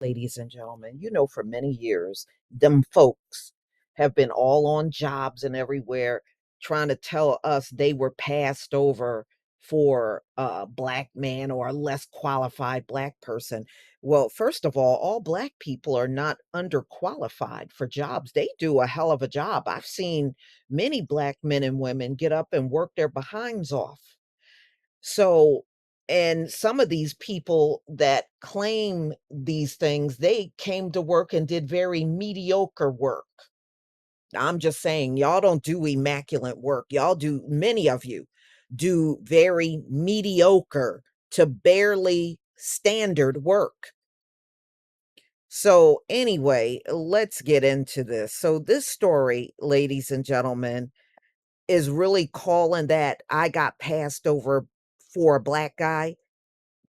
Ladies and gentlemen, for many years, them folks have been all on jobs and everywhere trying to tell us they were passed over for a black man or a less qualified black person. Well, first of all black people are not underqualified for jobs. They do a hell of a job. I've seen many black men and women get up and work their behinds off. So, and some of these people that claim these things, they came to work and did very mediocre work. I'm just saying, y'all don't do immaculate work. Y'all do, many of you do very mediocre to barely standard work. So, anyway, let's get into this. So, this story, ladies and gentlemen, is really calling that I got passed over for a black guy.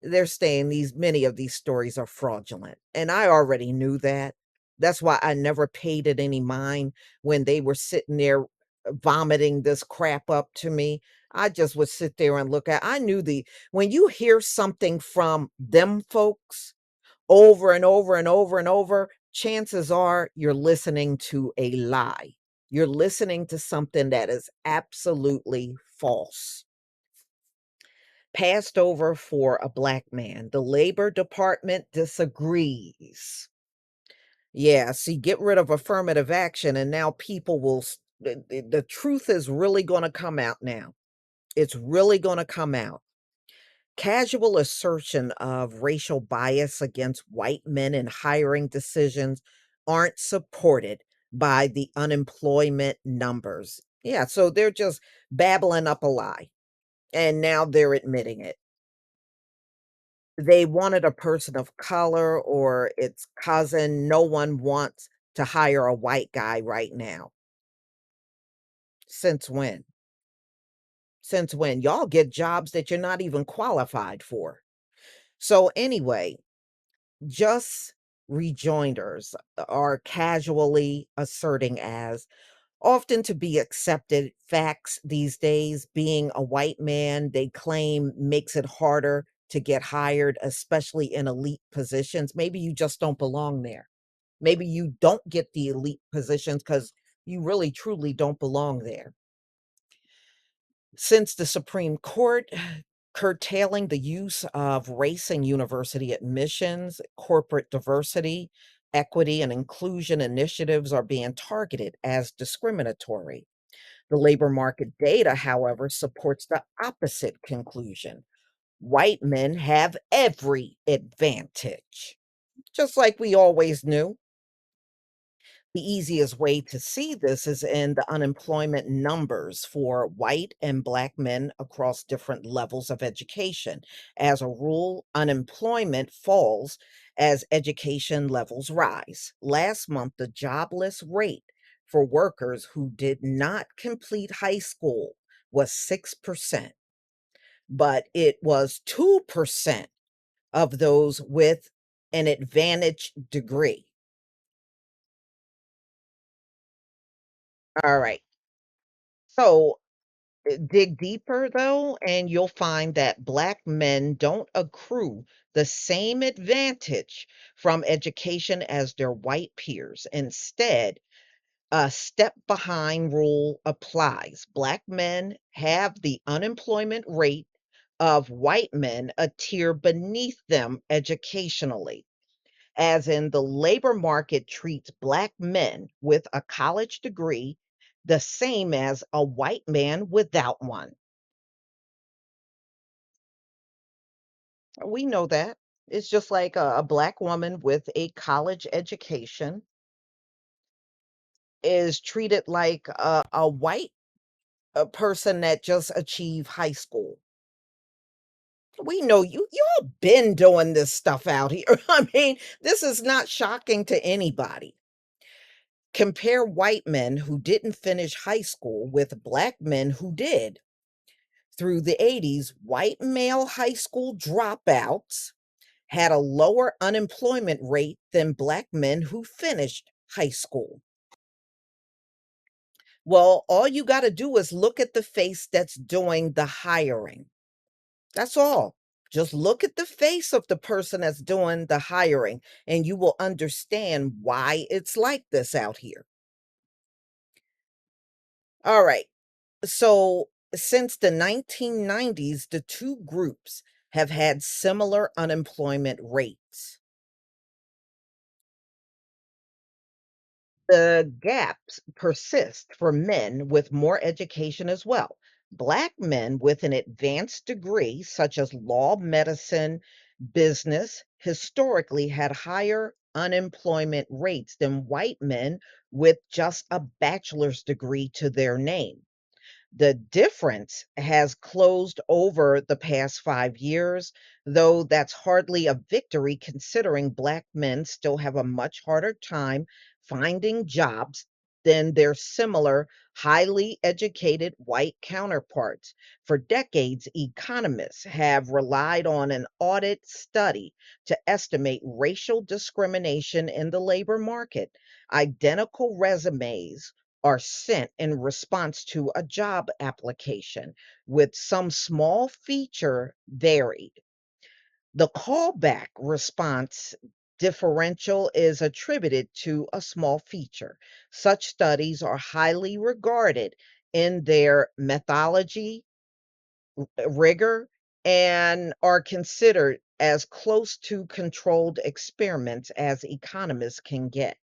They're saying these many of these stories are fraudulent, and I already knew that. That's why I never paid it any mind when they were sitting there vomiting this crap up to me. I just would sit there and look at I knew the when you hear something from them folks over and over and over and over, chances are you're listening to a lie. You're listening to something that is absolutely false. Passed over for a black man. The Labor Department disagrees. Yeah, see, get rid of affirmative action, and now people will. The truth is really going to come out now. It's really going to come out. Casual assertion of racial bias against white men in hiring decisions aren't supported by the unemployment numbers. Yeah, so they're just babbling up a lie, and now they're admitting it. They wanted a person of color or its cousin. No one wants to hire a white guy right now. Since when? Since when? Y'all get jobs that you're not even qualified for. So, anyway, just rejoinders are casually asserting as often to be accepted facts these days. Being a white man, they claim, makes it harder to get hired, especially in elite positions. Maybe you just don't belong there. Maybe you don't get the elite positions because you really truly don't belong there. Since the Supreme Court curtailing the use of race in university admissions, corporate diversity, equity, and inclusion initiatives are being targeted as discriminatory. The labor market data, however, supports the opposite conclusion. White men have every advantage, just like we always knew. The easiest way to see this is in the unemployment numbers for white and black men across different levels of education. As a rule, unemployment falls as education levels rise. Last month, the jobless rate for workers who did not complete high school was 6%, but it was 2% of those with an advantage degree. All right. So dig deeper though, and you'll find that black men don't accrue the same advantage from education as their white peers. Instead, a step behind rule applies. Black men have the unemployment rate of white men a tier beneath them educationally, as in the labor market treats black men with a college degree the same as a white man without one. We know that. It's just like a black woman with a college education is treated like a white person that just achieved high school. We know y'all been doing this stuff out here. I mean, this is not shocking to anybody. Compare white men who didn't finish high school with black men who did. Through the 80s, white male high school dropouts had a lower unemployment rate than black men who finished high school. Well, all you got to do is look at the face that's doing the hiring. That's all. Just look at the face of the person that's doing the hiring, and you will understand why it's like this out here. All right. So, since the 1990s, the two groups have had similar unemployment rates. The gaps persist for men with more education as well. Black men with an advanced degree, such as law, medicine, business, historically had higher unemployment rates than white men with just a bachelor's degree to their name. The difference has closed over the past 5 years, though that's hardly a victory considering Black men still have a much harder time finding jobs than their similar, highly educated white counterparts. For decades, economists have relied on an audit study to estimate racial discrimination in the labor market. Identical resumes are sent in response to a job application, with some small feature varied. The callback response differential is attributed to a small feature. Such studies are highly regarded in their methodology, rigor, and are considered as close to controlled experiments as economists can get.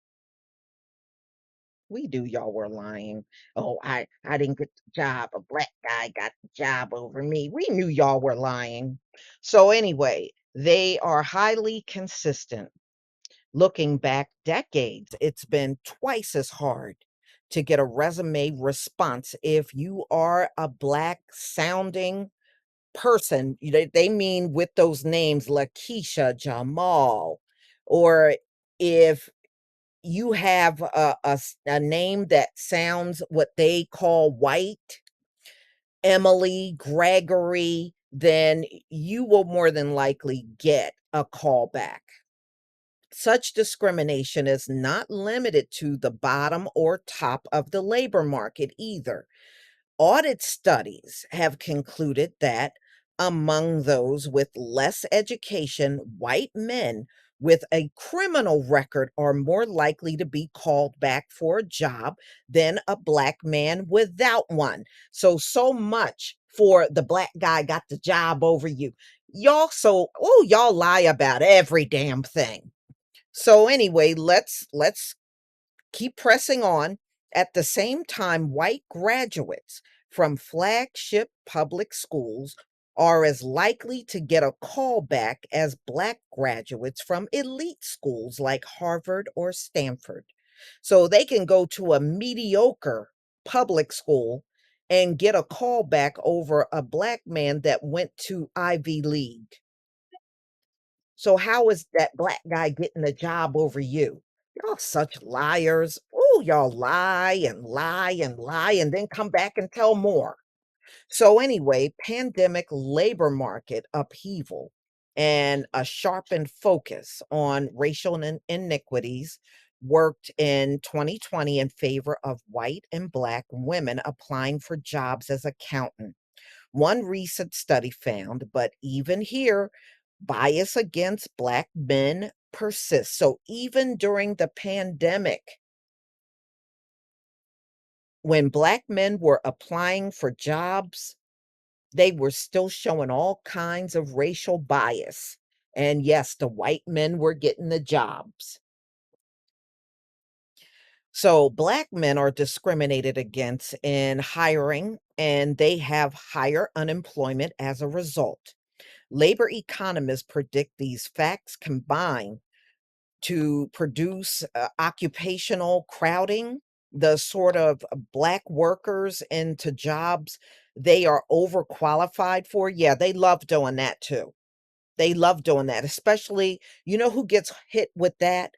We knew y'all were lying. "Oh, I didn't get the job. A black guy got the job over me." We knew y'all were lying. So anyway, they are highly consistent. Looking back decades, it's been twice as hard to get a resume response if you are a black sounding person. They mean with those names Lakeisha, Jamal, or if you have a name that sounds what they call white, Emily, Gregory, then you will more than likely get a call back. Such discrimination is not limited to the bottom or top of the labor market either. Audit studies have concluded that among those with less education, white men with a criminal record are more likely to be called back for a job than a black man without one. So much for the black guy got the job over you. Y'all lie about every damn thing. So anyway, let's keep pressing on. At the same time, white graduates from flagship public schools are as likely to get a call back as black graduates from elite schools like Harvard or Stanford. So they can go to a mediocre public school and get a call back over a black man that went to Ivy League. So how is that black guy getting a job over you? Y'all such liars. Oh, y'all lie and lie and lie and then come back and tell more. So anyway, pandemic labor market upheaval and a sharpened focus on racial iniquities worked in 2020 in favor of white and black women applying for jobs as accountant. One recent study found, but even here, bias against Black men persists. So even during the pandemic, when Black men were applying for jobs, they were still showing all kinds of racial bias. And yes, the white men were getting the jobs. So Black men are discriminated against in hiring, and they have higher unemployment as a result. Labor economists predict these facts combine to produce occupational crowding, the sort of black workers into jobs they are overqualified for. Yeah, they love doing that too. They love doing that, especially, you know who gets hit with that?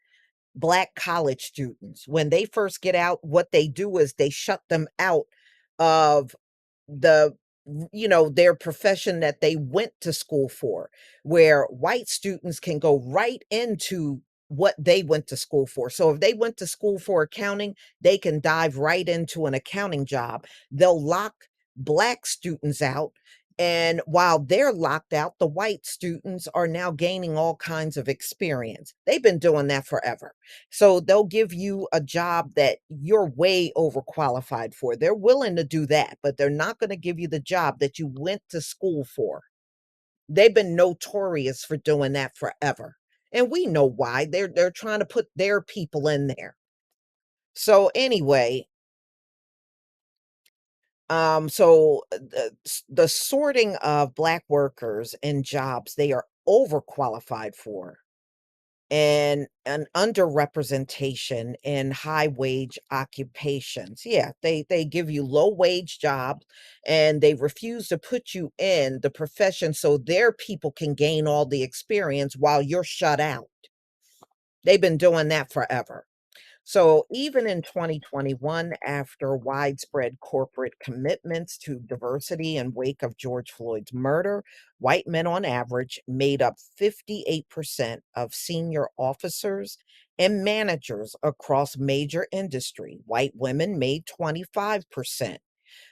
Black college students. When they first get out, what they do is they shut them out of the their profession that they went to school for, where white students can go right into what they went to school for. So if they went to school for accounting, they can dive right into an accounting job. They'll lock black students out. And while they're locked out, the white students are now gaining all kinds of experience. They've been doing that forever. So they'll give you a job that you're way overqualified for. They're willing to do that, but they're not going to give you the job that you went to school for. They've been notorious for doing that forever. And we know why. They're trying to put their people in there. So anyway, the sorting of black workers in jobs they are overqualified for and an underrepresentation in high wage occupations. Yeah, they give you low wage jobs and they refuse to put you in the profession so their people can gain all the experience while you're shut out. They've been doing that forever. So even in 2021, after widespread corporate commitments to diversity in wake of George Floyd's murder, white men on average made up 58% of senior officers and managers across major industry. White women made 25%,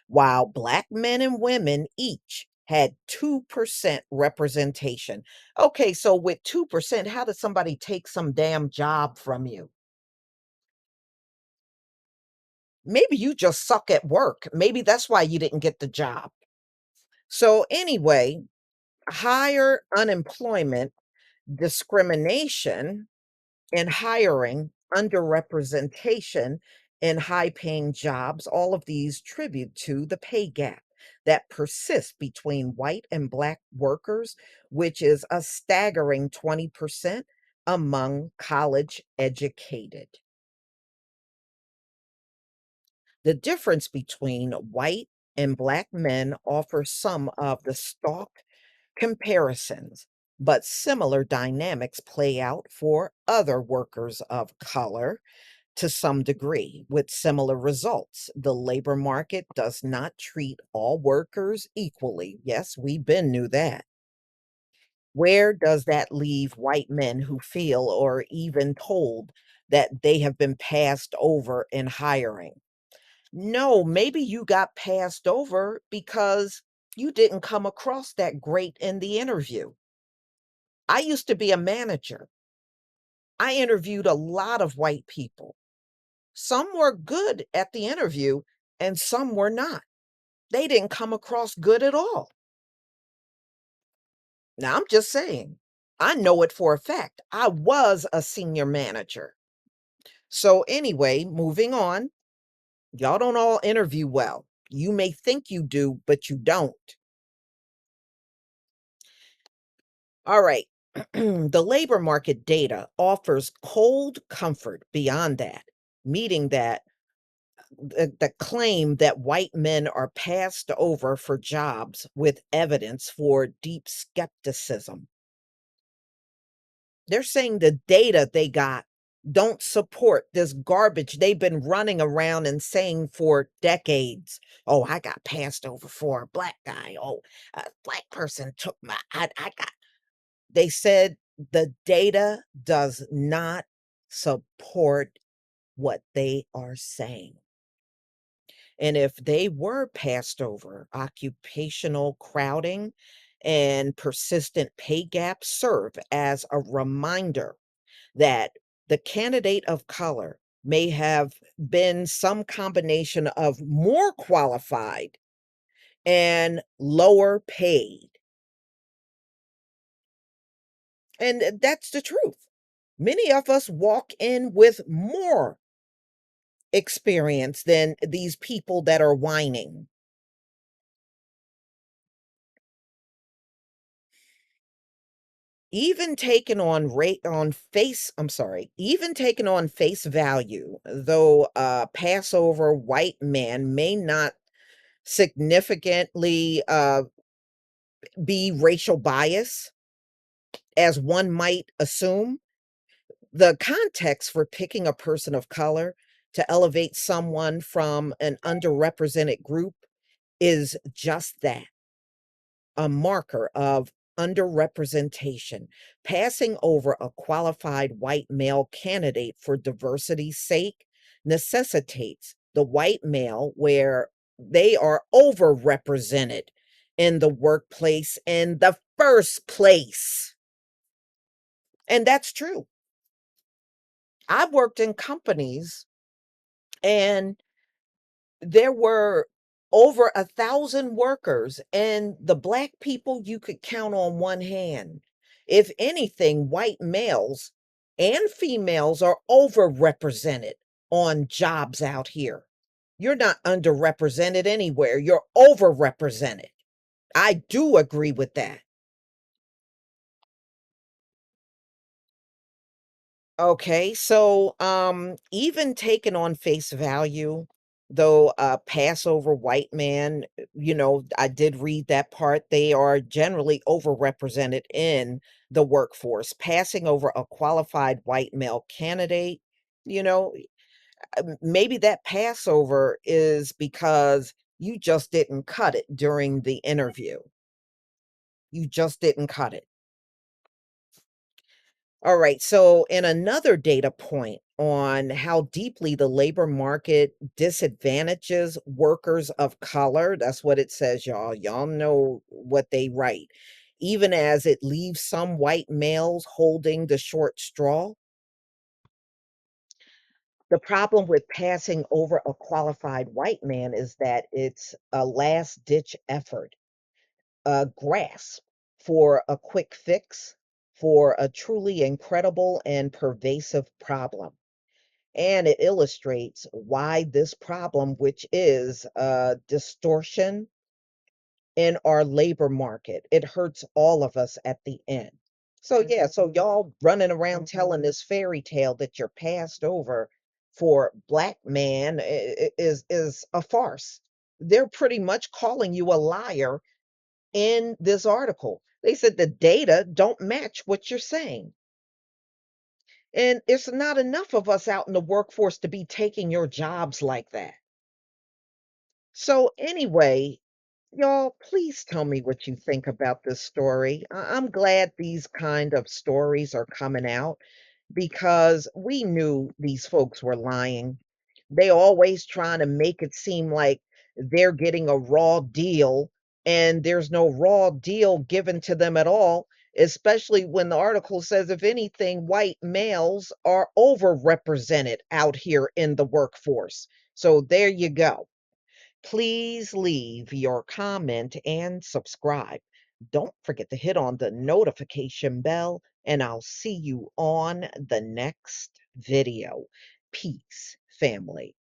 while black men and women each had 2% representation. Okay, so with 2%, how does somebody take some damn job from you? Maybe you just suck at work. Maybe that's why you didn't get the job. So, anyway, higher unemployment, discrimination in hiring, underrepresentation in high paying jobs, all of these tribute to the pay gap that persists between white and black workers, which is a staggering 20% among college educated. The difference between white and black men offers some of the stark comparisons, but similar dynamics play out for other workers of color to some degree with similar results. The labor market does not treat all workers equally. Yes, we been knew that. Where does that leave white men who feel or even told that they have been passed over in hiring? No, maybe you got passed over because you didn't come across that great in the interview. I used to be a manager. I interviewed a lot of white people. Some were good at the interview and some were not. They didn't come across good at all. Now, I'm just saying, I know it for a fact. I was a senior manager. So, anyway, moving on. Y'all don't all interview well. You may think you do, but you don't. All right. The labor market data offers cold comfort beyond that, meaning that the claim that white men are passed over for jobs with evidence for deep skepticism. They're saying the data they got don't support this garbage they've been running around and saying for decades. Oh, I got passed over for a black guy. Oh, a black person took I got they said the data does not support what they are saying. And if they were passed over, occupational crowding and persistent pay gaps serve as a reminder that the candidate of color may have been some combination of more qualified and lower paid. And that's the truth. Many of us walk in with more experience than these people that are whining. Even taken on rate on face I'm sorry, even taken on face value, though a Passover white man may not significantly be racial bias as one might assume, the context for picking a person of color to elevate someone from an underrepresented group is just that, a marker of underrepresentation. Passing over a qualified white male candidate for diversity's sake necessitates the white male where they are overrepresented in the workplace in the first place. And that's true. I've worked in companies and there were over 1,000 workers, and the black people you could count on one hand. If anything, white males and females are overrepresented on jobs out here. You're not underrepresented anywhere, you're overrepresented. I do agree with that. Okay, so even taken on face value, though a Passover white man, I did read that part. They are generally overrepresented in the workforce. Passing over a qualified white male candidate, you know, maybe that Passover is because you just didn't cut it during the interview. You just didn't cut it. All right. So, in another data point on how deeply the labor market disadvantages workers of color, that's what it says, y'all. Y'all know what they write. Even as it leaves some white males holding the short straw. The problem with passing over a qualified white man is that it's a last ditch effort, a grasp for a quick fix for a truly incredible and pervasive problem. And it illustrates why this problem, which is a distortion in our labor market, it hurts all of us at the end. So yeah, so y'all running around telling this fairy tale that you're passed over for black man is a farce. They're pretty much calling you a liar in this article. They said the data don't match what you're saying. And it's not enough of us out in the workforce to be taking your jobs like that. So, anyway, y'all, please tell me what you think about this story. I'm glad these kind of stories are coming out because we knew these folks were lying. They always trying to make it seem like they're getting a raw deal, and there's no raw deal given to them at all, especially when the article says, if anything, white males are overrepresented out here in the workforce. So there you go. Please leave your comment and subscribe. Don't forget to hit on the notification bell, and I'll see you on the next video. Peace, family.